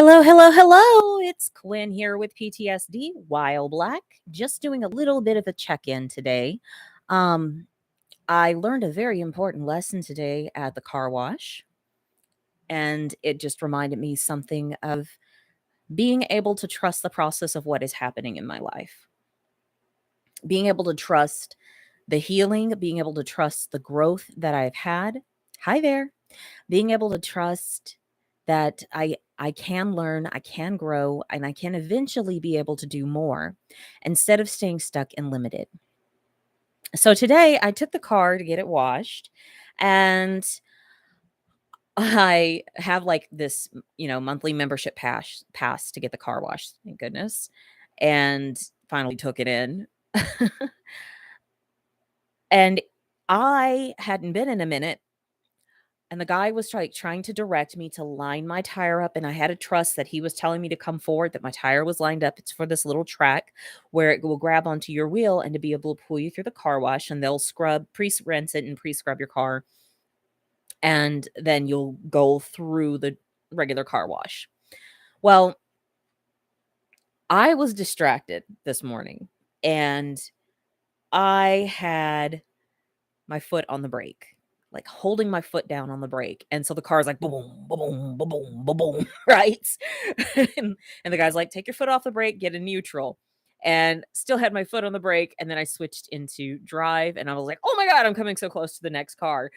Hello, hello, hello. It's Quinn here with PTSD, While Black. Just doing a little bit of a check in today. Um, I learned a very important lesson today at the car wash, and it just reminded me something of being able to trust the process of what is happening in my life, being able to trust the healing, being able to trust the growth that I've had. Hi there. Being able to trust that I can learn, I can grow, and I can eventually be able to do more instead of staying stuck and limited. So today I took the car to get it washed, and I have like this, monthly membership pass to get the car washed. Thank goodness. And finally took it in. And I hadn't been in a minute, and the guy was trying to direct me to line my tire up, and I had to trust that he was telling me to come forward, that my tire was lined up. It's for this little track where it will grab onto your wheel and to be able to pull you through the car wash, and they'll pre-rinse it and pre-scrub your car, and then you'll go through the regular car wash. Well, I was distracted this morning, and I had my foot on the brake, like holding my foot down on the brake. And so the car's like boom, boom, boom, boom, boom, boom, right? and the guy's like, take your foot off the brake, get in neutral. And still had my foot on the brake. And then I switched into drive, and I was like, oh my God, I'm coming so close to the next car.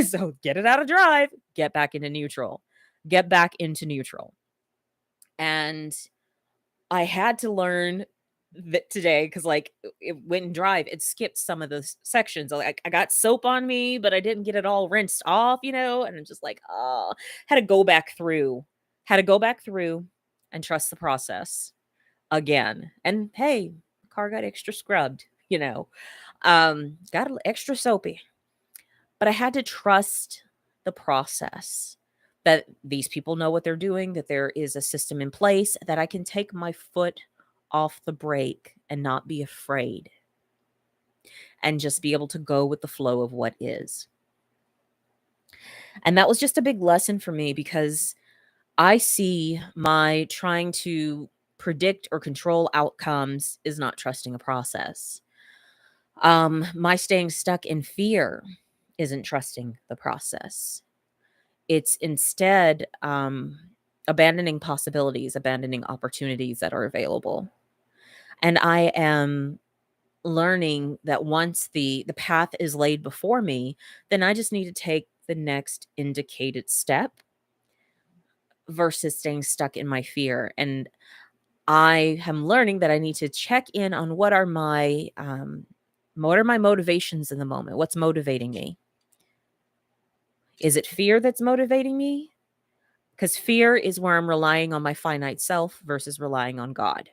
So get it out of drive, get back into neutral, get back into neutral. And I had to learn that today, because like it went in drive, it skipped some of the sections. Like I got soap on me, but I didn't get it all rinsed off, and I'm just like, oh, had to go back through, and trust the process again. And hey, car got extra scrubbed, got extra soapy, but I had to trust the process, that these people know what they're doing, that there is a system in place, that I can take my foot off the brake and not be afraid, and just be able to go with the flow of what is. And that was just a big lesson for me, because I see my trying to predict or control outcomes is not trusting a process. My staying stuck in fear isn't trusting the process. It's instead abandoning possibilities, abandoning opportunities that are available. And I am learning that once the path is laid before me, then I just need to take the next indicated step versus staying stuck in my fear. And I am learning that I need to check in on what are my motivations in the moment. What's motivating me? Is it fear that's motivating me? Because fear is where I'm relying on my finite self versus relying on God.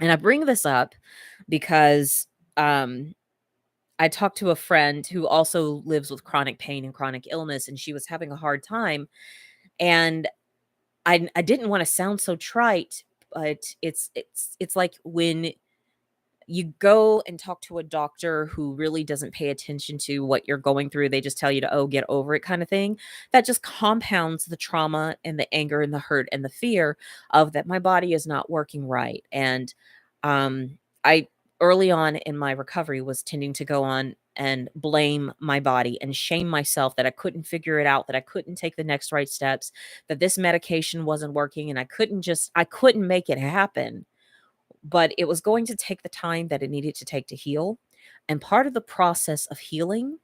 And I bring this up because I talked to a friend who also lives with chronic pain and chronic illness, and she was having a hard time. And I didn't want to sound so trite, but it's like when you go and talk to a doctor who really doesn't pay attention to what you're going through, they just tell you to, oh, get over it kind of thing. That just compounds the trauma and the anger and the hurt and the fear of that my body is not working right. And I early on in my recovery was tending to go on and blame my body and shame myself that I couldn't figure it out, that I couldn't take the next right steps, that this medication wasn't working, and I couldn't make it happen. But it was going to take the time that it needed to take to heal. And part of the process of healing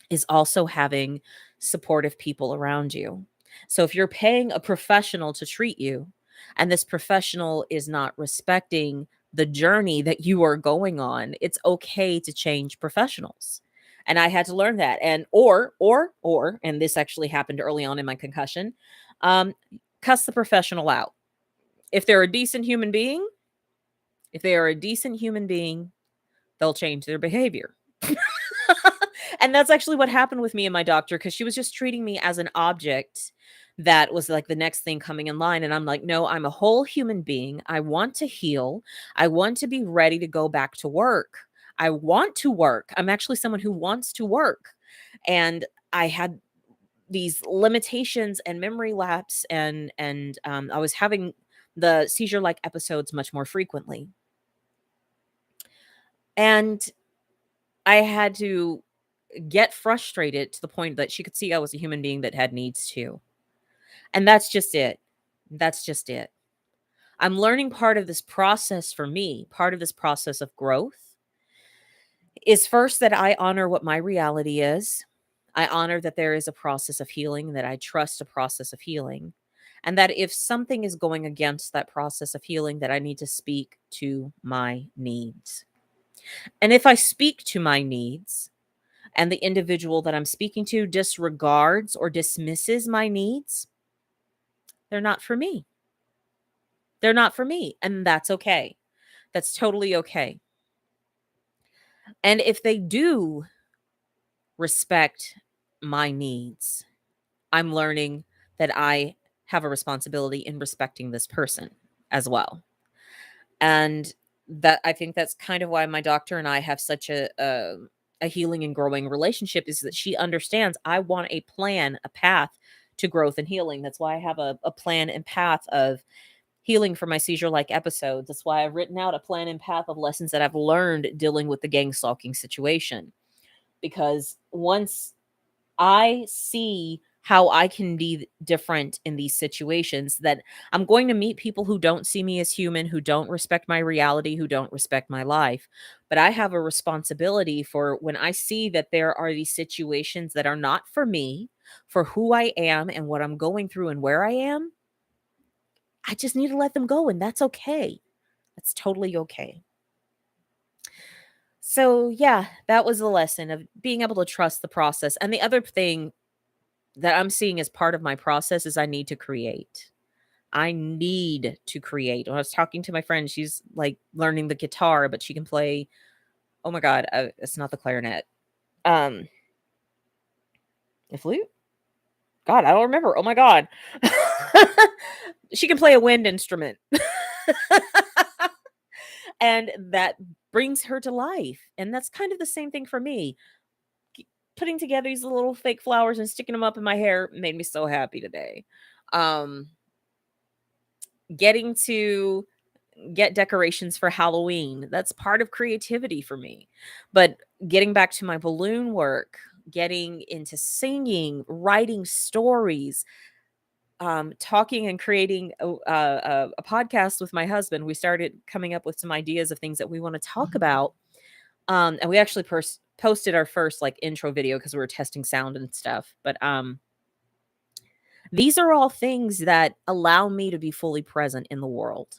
is also having supportive people around you. So if you're paying a professional to treat you, and this professional is not respecting the journey that you are going on, it's okay to change professionals. And I had to learn that. And and this actually happened early on in my concussion, cuss the professional out. If they're a decent human being, they'll change their behavior. And that's actually what happened with me and my doctor, because she was just treating me as an object that was like the next thing coming in line. And I'm like, no, I'm a whole human being. I want to heal. I want to be ready to go back to work. I want to work. I'm actually someone who wants to work. And I had these limitations and memory lapse, and I was having the seizure-like episodes much more frequently. And I had to get frustrated to the point that she could see I was a human being that had needs too. And that's just it. That's just it. I'm learning part of this process for me, part of this process of growth is first that I honor what my reality is. I honor that there is a process of healing, that I trust a process of healing, and that if something is going against that process of healing, that I need to speak to my needs. And if I speak to my needs and the individual that I'm speaking to disregards or dismisses my needs, they're not for me. They're not for me. And that's okay. That's totally okay. And if they do respect my needs, I'm learning that I have a responsibility in respecting this person as well. And that I think that's kind of why my doctor and I have such a healing and growing relationship, is that she understands I want a plan, a path to growth and healing. That's why I have a plan and path of healing for my seizure like episodes. That's why I've written out a plan and path of lessons that I've learned dealing with the gang stalking situation. Because once I see how I can be different in these situations, that I'm going to meet people who don't see me as human, who don't respect my reality, who don't respect my life. But I have a responsibility for when I see that there are these situations that are not for me, for who I am and what I'm going through and where I am, I just need to let them go. And that's okay. That's totally okay. So, yeah, that was the lesson of being able to trust the process. And the other thing that I'm seeing as part of my process is I need to create. I need to create. When I was talking to my friend, she's like learning the guitar, but she can play, oh my God, it's not the clarinet. Um, the flute? God, I don't remember. Oh my God. She can play a wind instrument. And that brings her to life. And that's kind of the same thing for me. Putting together these little fake flowers and sticking them up in my hair made me so happy today. Um, Getting to get decorations for Halloween, that's part of creativity for me. But getting back to my balloon work, getting into singing, writing stories, talking and creating a podcast with my husband, we started coming up with some ideas of things that we want to talk about. And we actually posted our first like intro video because we were testing sound and stuff. But these are all things that allow me to be fully present in the world,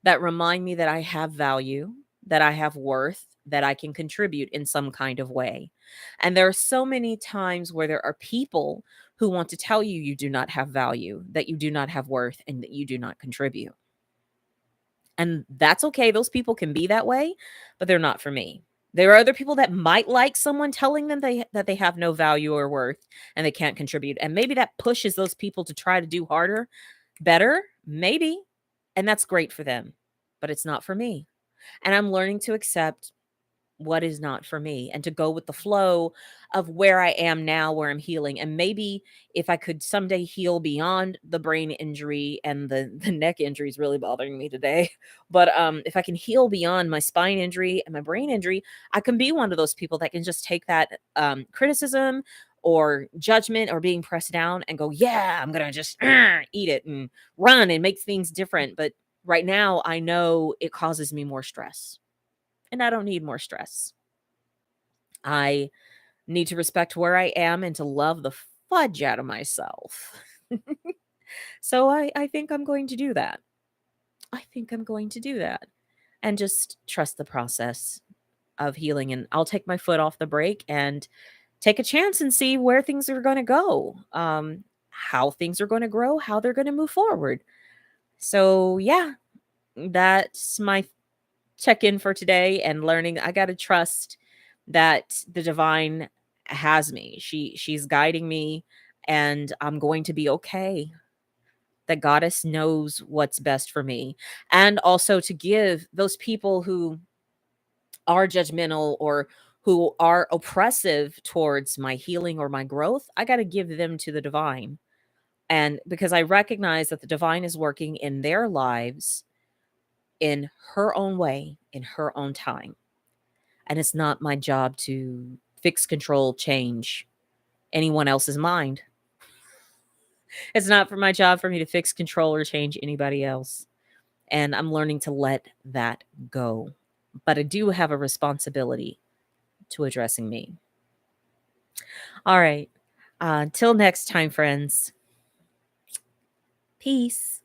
that remind me that I have value, that I have worth, that I can contribute in some kind of way. And there are so many times where there are people who want to tell you you do not have value, that you do not have worth, and that you do not contribute. And that's okay. Those people can be that way, but they're not for me. There are other people that might like someone telling them that they have no value or worth and they can't contribute. And maybe that pushes those people to try to do harder, better, maybe. And that's great for them, but it's not for me. And I'm learning to accept what is not for me and to go with the flow of where I am now, where I'm healing. And maybe if I could someday heal beyond the brain injury, and the neck injury is really bothering me today. But if I can heal beyond my spine injury and my brain injury, I can be one of those people that can just take that criticism or judgment or being pressed down and go, yeah, I'm going to just eat it and run and make things different. But right now I know it causes me more stress. And I don't need more stress. I need to respect where I am and to love the fudge out of myself. So I think I'm going to do that. I think I'm going to do that and just trust the process of healing. And I'll take my foot off the brake and take a chance and see where things are going to go, how things are going to grow, how they're going to move forward. So, yeah, that's my check in for today, and learning I got to trust that the divine has me. She's guiding me, and I'm going to be okay. That goddess knows what's best for me. And also to give those people who are judgmental or who are oppressive towards my healing or my growth, I got to give them to the divine. And because I recognize that the divine is working in their lives in her own way, in her own time. And it's not my job to fix, control, change anyone else's mind. It's not for my job for me to fix, control, or change anybody else. And I'm learning to let that go. But I do have a responsibility to addressing me. All right. Until next time, friends. Peace.